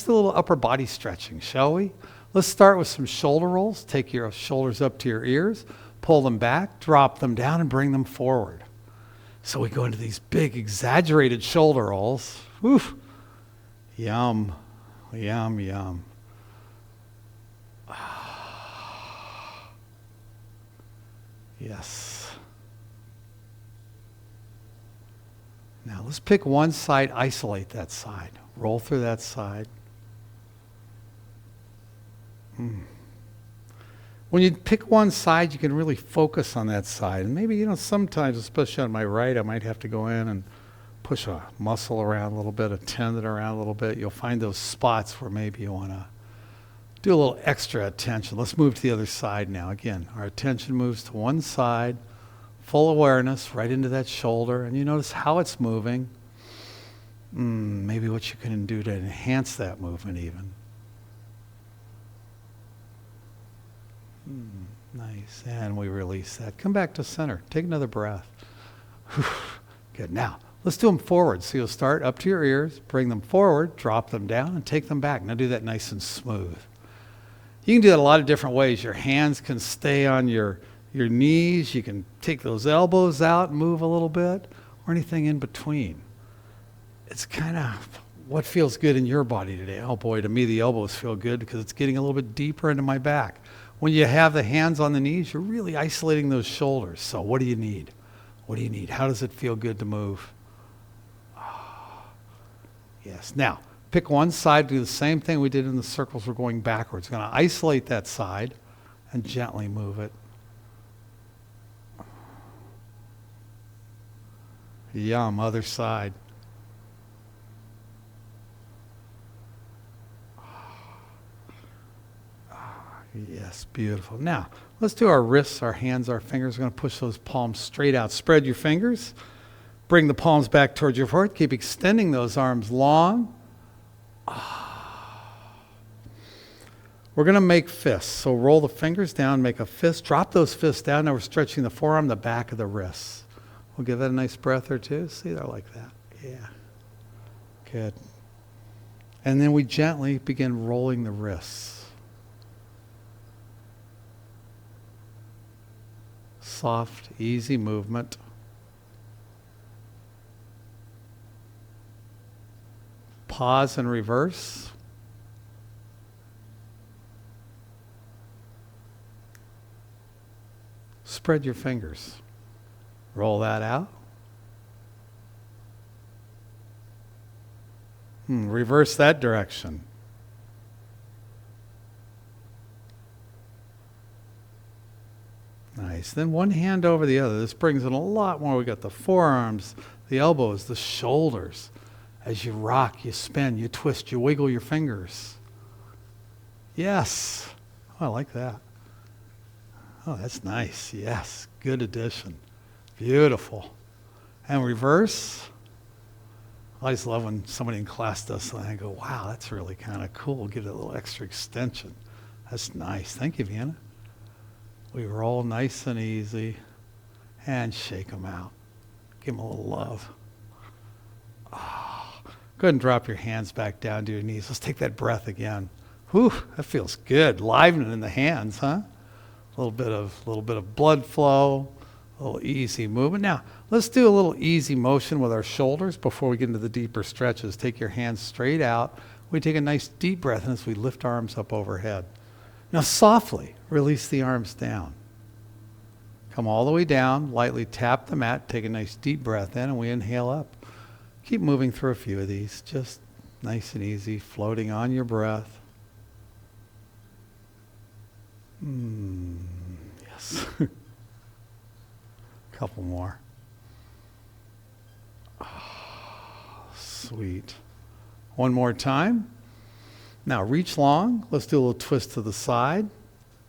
do a little upper body stretching, shall we? Let's start with some shoulder rolls. Take your shoulders up to your ears, pull them back, drop them down, and bring them forward. So we go into these big, exaggerated shoulder rolls. Whew. Yum, yum, yum. Yes. Now let's pick one side, isolate that side. Roll through that side. When you pick one side, you can really focus on that side. And maybe, sometimes, especially on my right, I might have to go in and push a muscle around a little bit, a tendon around a little bit. You'll find those spots where maybe you want to do a little extra attention. Let's move to the other side now. Again, our attention moves to one side, full awareness right into that shoulder, and you notice how it's moving. Maybe what you can do to enhance that movement even. Nice. And we release that. Come back to center. Take another breath. Good. Now, let's do them forward. So you'll start up to your ears, bring them forward, drop them down, and take them back. Now do that nice and smooth. You can do that a lot of different ways. Your hands can stay on your knees. You can take those elbows out and move a little bit, or anything in between. It's kind of what feels good in your body today. Oh boy, to me the elbows feel good because it's getting a little bit deeper into my back. When you have the hands on the knees, you're really isolating those shoulders. So what do you need? What do you need? How does it feel good to move? Yes. Now, pick one side, do the same thing we did in the circles. We're going backwards. We're going to isolate that side and gently move it. Yum, other side. Yes, beautiful. Now, let's do our wrists, our hands, our fingers. We're going to push those palms straight out. Spread your fingers. Bring the palms back towards your forehead. Keep extending those arms long. We're going to make fists. So roll the fingers down, make a fist. Drop those fists down. Now we're stretching the forearm, the back of the wrists. We'll give that a nice breath or two. See, they're like that. Yeah. Good. And then we gently begin rolling the wrists. Soft, easy movement. Pause and reverse. Spread your fingers. Roll that out. Reverse that direction. Nice. Then one hand over the other. This brings in a lot more. We got the forearms, the elbows, the shoulders. As you rock, you spin, you twist, you wiggle your fingers. Yes. Oh, I like that. Oh, that's nice. Yes. Good addition. Beautiful. And reverse. I always love when somebody in class does something. I go, wow, that's really kind of cool. Give it a little extra extension. That's nice. Thank you, Vienna. We roll nice and easy and shake them out. Give them a little love. Go ahead and drop your hands back down to your knees. Let's take that breath again. Whew, that feels good. Livening in the hands, huh? A little bit of blood flow, a little easy movement. Now, let's do a little easy motion with our shoulders before we get into the deeper stretches. Take your hands straight out. We take a nice deep breath in as we lift arms up overhead. Now softly release the arms down. Come all the way down, lightly tap the mat, take a nice deep breath in, and we inhale up. Keep moving through a few of these, just nice and easy, floating on your breath. Yes. Couple more. Sweet. One more time. Now reach long. Let's do a little twist to the side.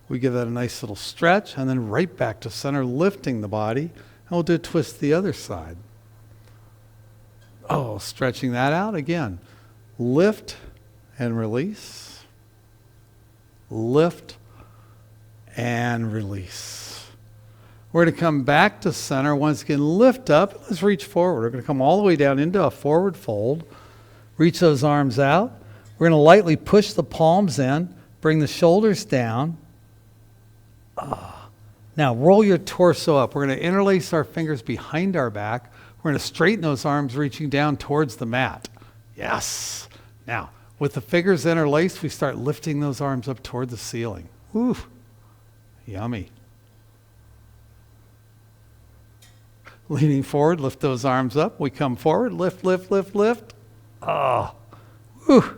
We give that a nice little stretch, and then right back to center, lifting the body. And we'll do a twist to the other side. Oh, stretching that out again. Lift and release. Lift and release. We're going to come back to center. Once again, lift up. Let's reach forward. We're going to come all the way down into a forward fold. Reach those arms out. We're going to lightly push the palms in, bring the shoulders down. Now roll your torso up. We're going to interlace our fingers behind our back. We're going to straighten those arms reaching down towards the mat. Yes. Now, with the fingers interlaced, we start lifting those arms up toward the ceiling. Woo. Yummy. Leaning forward, lift those arms up. We come forward, lift, lift, lift, lift. Oh. Woo.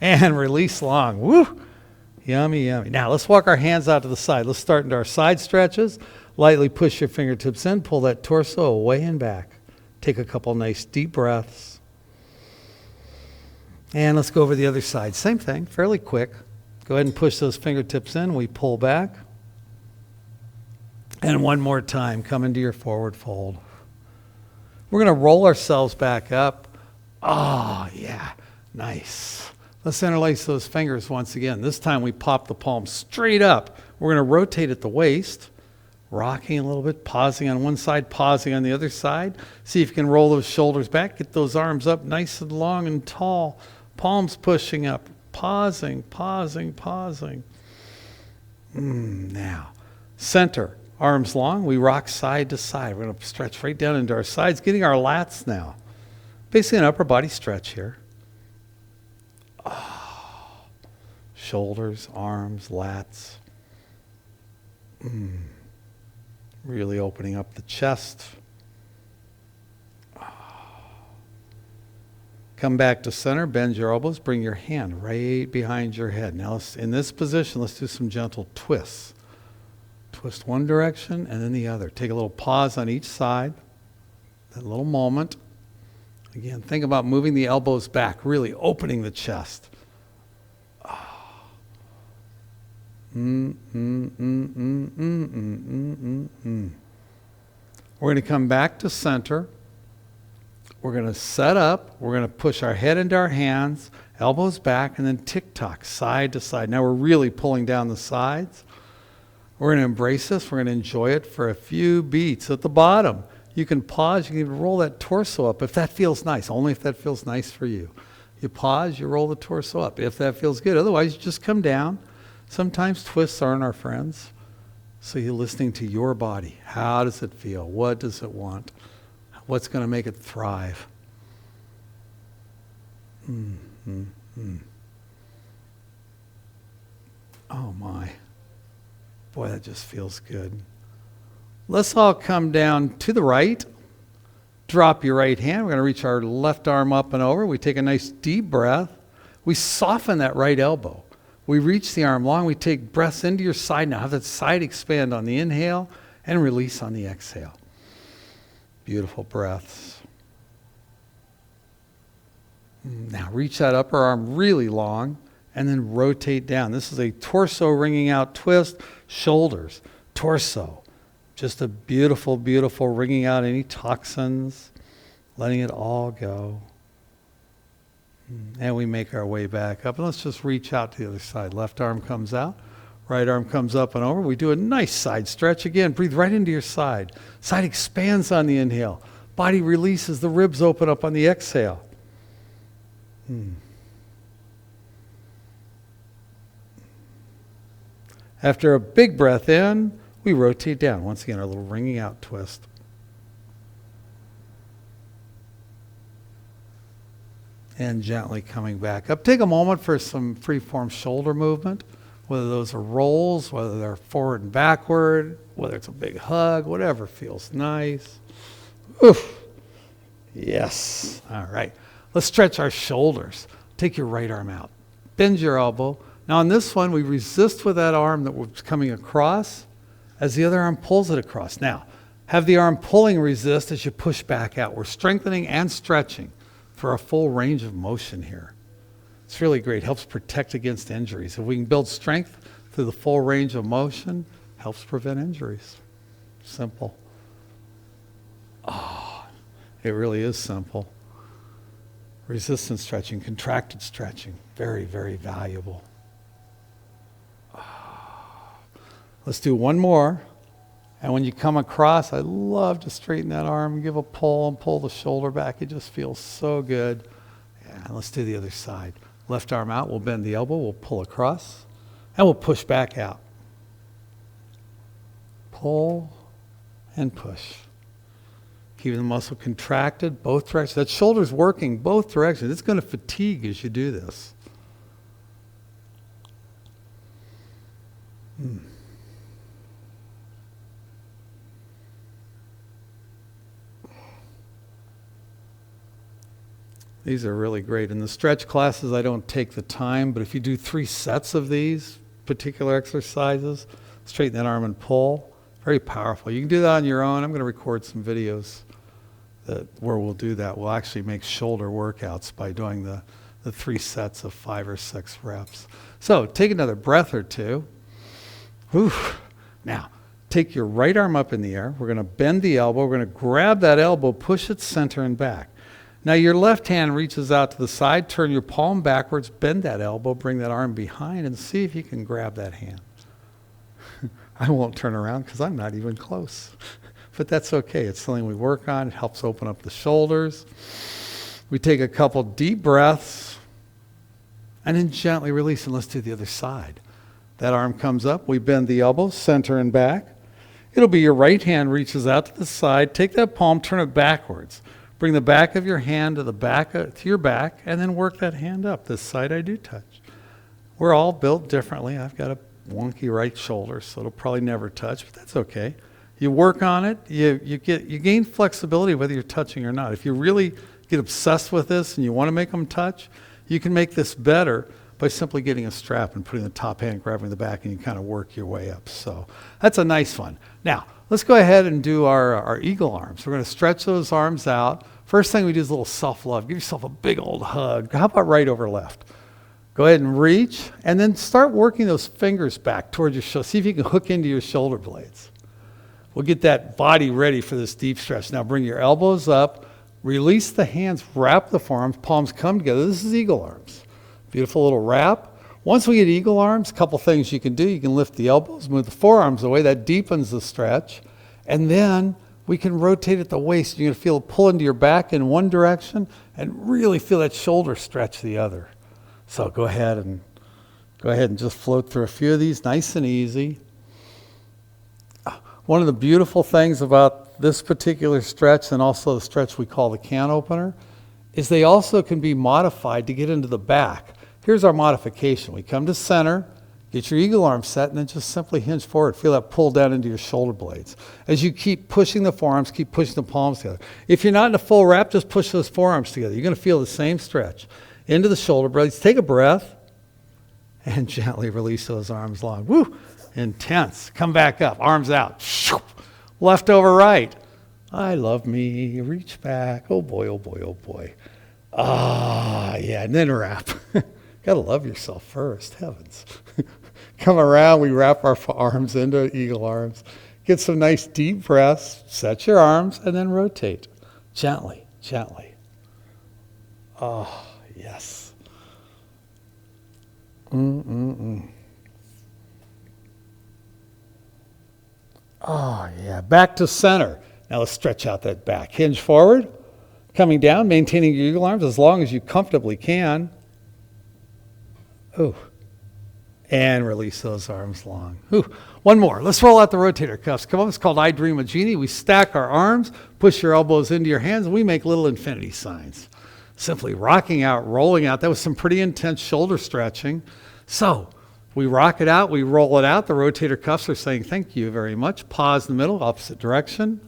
And release long. Woo. Yummy, yummy. Now, let's walk our hands out to the side. Let's start into our side stretches. Lightly push your fingertips in. Pull that torso away and back. Take a couple nice deep breaths. And let's go over the other side. Same thing, fairly quick. Go ahead and push those fingertips in. We pull back. And one more time, come into your forward fold. We're going to roll ourselves back up. Oh, yeah, nice. Let's interlace those fingers once again. This time we pop the palms straight up. We're going to rotate at the waist, rocking a little bit, pausing on one side, pausing on the other side. See if you can roll those shoulders back, get those arms up nice and long and tall. Palms pushing up, pausing, pausing, pausing. Now, center. Arms long, we rock side to side. We're going to stretch right down into our sides, getting our lats now. Basically an upper body stretch here. Oh. Shoulders, arms, lats. Really opening up the chest. Oh. Come back to center, bend your elbows, bring your hand right behind your head. Now, in this position, let's do some gentle twists. Twist one direction and then the other. Take a little pause on each side, that little moment. Again, think about moving the elbows back, really opening the chest. We're going to come back to center. We're going to set up. We're going to push our head into our hands, elbows back, and then tick-tock, side to side. Now we're really pulling down the sides. We're going to embrace this. We're going to enjoy it for a few beats. At the bottom, you can pause. You can even roll that torso up if that feels nice, only if that feels nice for you. You pause, you roll the torso up if that feels good. Otherwise, you just come down. Sometimes twists aren't our friends. So you're listening to your body. How does it feel? What does it want? What's going to make it thrive? Oh, my. Boy, that just feels good. Let's all come down to the right. Drop your right hand. We're going to reach our left arm up and over. We take a nice deep breath. We soften that right elbow. We reach the arm long. We take breaths into your side. Now have that side expand on the inhale and release on the exhale. Beautiful breaths. Now reach that upper arm really long and then rotate down. This is a torso wringing out twist. Shoulders, torso. Just a beautiful, beautiful wringing out any toxins, letting it all go. And we make our way back up. And let's just reach out to the other side. Left arm comes out. Right arm comes up and over. We do a nice side stretch. Again, breathe right into your side. Side expands on the inhale. Body releases. The ribs open up on the exhale. After a big breath in, we rotate down. Once again, our little wringing out twist. And gently coming back up. Take a moment for some free-form shoulder movement, whether those are rolls, whether they're forward and backward, whether it's a big hug, whatever feels nice. Oof. Yes. All right. Let's stretch our shoulders. Take your right arm out. Bend your elbow. Now on this one, we resist with that arm that was coming across as the other arm pulls it across. Now, have the arm pulling resist as you push back out. We're strengthening and stretching for a full range of motion here. It's really great. Helps protect against injuries. If we can build strength through the full range of motion, helps prevent injuries. Simple. Oh, it really is simple. Resistance stretching, contracted stretching, very, very valuable. Let's do one more, And when you come across, I love to straighten that arm, give a pull, and pull the shoulder back. It just feels so good. And let's do the other side. Left arm out, we'll bend the elbow, we'll pull across, and we'll push back out. Pull and push. Keeping the muscle contracted, both directions. That shoulder's working both directions. It's going to fatigue as you do this. These are really great. In the stretch classes, I don't take the time, but if you do 3 sets of these particular exercises, straighten that arm and pull, very powerful. You can do that on your own. I'm going to record some videos where we'll do that. We'll actually make shoulder workouts by doing the 3 sets of 5 or 6 reps. So take another breath or two. Whew. Now, take your right arm up in the air. We're going to bend the elbow. We're going to grab that elbow, push it center and back. Now your left hand reaches out to the side, turn your palm backwards, bend that elbow, bring that arm behind, and see if you can grab that hand. I won't turn around because I'm not even close. But that's okay. It's something we work on. It helps open up the shoulders. We take a couple deep breaths and then gently release, and let's do the other side. That arm comes up. We bend the elbow, center and back. It'll be your right hand reaches out to the side. Take that palm, turn it backwards. Bring the back of your hand to your back, and then work that hand up. This side I do touch. We're all built differently. I've got a wonky right shoulder, so it'll probably never touch, but that's okay. You work on it. You gain flexibility whether you're touching or not. If you really get obsessed with this and you want to make them touch, you can make this better by simply getting a strap and putting the top hand, grabbing the back, and you kind of work your way up. So that's a nice one. Now, let's go ahead and do our eagle arms. We're going to stretch those arms out. First thing we do is a little self-love. Give yourself a big old hug. How about right over left? Go ahead and reach, and then start working those fingers back towards your shoulder. See if you can hook into your shoulder blades. We'll get that body ready for this deep stretch. Now bring your elbows up, release the hands, wrap the forearms, palms come together. This is eagle arms. Beautiful little wrap. Once we get eagle arms, a couple things you can do. You can lift the elbows, move the forearms away. That deepens the stretch. And then we can rotate at the waist. You're going to feel it pull into your back in one direction and really feel that shoulder stretch the other. So go ahead and just float through a few of these, nice and easy. One of the beautiful things about this particular stretch, and also the stretch we call the can opener, is they also can be modified to get into the back. Here's our modification. We come to center, get your eagle arm set, and then just simply hinge forward. Feel that pull down into your shoulder blades. As you keep pushing the forearms, keep pushing the palms together. If you're not in a full wrap, just push those forearms together. You're going to feel the same stretch. Into the shoulder blades. Take a breath and gently release those arms long. Woo! Intense. Come back up. Arms out. Left over right. I love me. Reach back. Oh boy, oh boy, oh boy. Ah, yeah. And then wrap. Got to love yourself first. Heavens. Come around. We wrap our arms into eagle arms. Get some nice deep breaths. Set your arms and then rotate. Gently, gently. Oh, yes. Oh, yeah. Back to center. Now let's stretch out that back. Hinge forward. Coming down, maintaining your eagle arms as long as you comfortably can. Oh. And release those arms long. Ooh. One more. Let's roll out the rotator cuffs. Come on. It's called I Dream of Jeannie. We stack our arms, push your elbows into your hands, and we make little infinity signs. Simply rocking out, rolling out. That was some pretty intense shoulder stretching. So we rock it out, we roll it out. The rotator cuffs are saying thank you very much. Pause in the middle, opposite direction.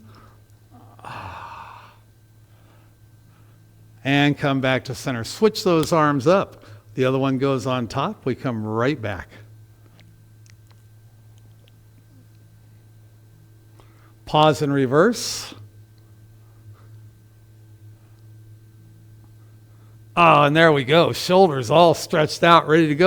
And come back to center. Switch those arms up. The other one goes on top. We come right back. Pause and reverse. Oh, and there we go. Shoulders all stretched out, ready to go.